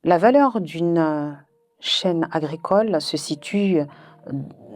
La valeur d'une chaîne agricole se situe,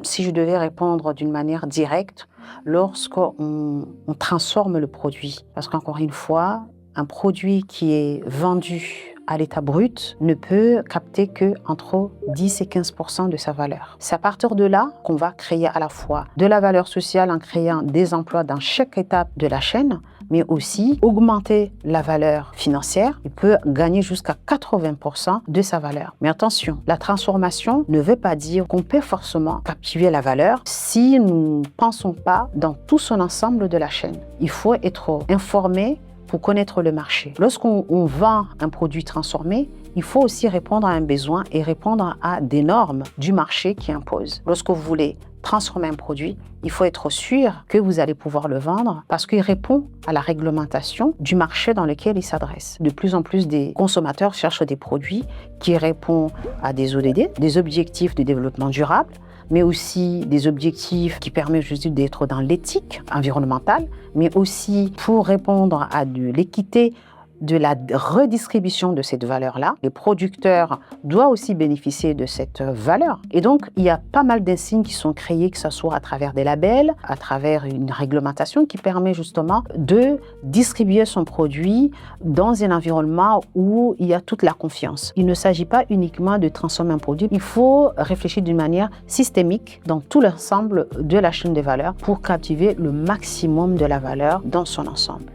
si je devais répondre d'une manière directe, lorsqu'on transforme le produit. Parce qu'encore une fois, un produit qui est vendu à l'état brut ne peut capter que entre 10 et 15% de sa valeur. C'est à partir de là qu'on va créer à la fois de la valeur sociale en créant des emplois dans chaque étape de la chaîne, mais aussi augmenter la valeur financière. Il peut gagner jusqu'à 80% de sa valeur. Mais attention, la transformation ne veut pas dire qu'on peut forcément captiver la valeur si nous ne pensons pas dans tout son ensemble de la chaîne. Il faut être informé pour connaître le marché. Lorsqu'on vend un produit transformé, il faut aussi répondre à un besoin et répondre à des normes du marché qui imposent. Lorsque vous voulez transformer un produit, il faut être sûr que vous allez pouvoir le vendre parce qu'il répond à la réglementation du marché dans lequel il s'adresse. De plus en plus des consommateurs cherchent des produits qui répondent à des ODD, des objectifs de développement durable, mais aussi des objectifs qui permettent juste d'être dans l'éthique environnementale, mais aussi pour répondre à de l'équité de la redistribution de cette valeur-là. Les producteurs doivent aussi bénéficier de cette valeur. Et donc, il y a pas mal d'insignes qui sont créés, que ce soit à travers des labels, à travers une réglementation qui permet justement de distribuer son produit dans un environnement où il y a toute la confiance. Il ne s'agit pas uniquement de transformer un produit, il faut réfléchir d'une manière systémique dans tout l'ensemble de la chaîne de valeur pour captiver le maximum de la valeur dans son ensemble.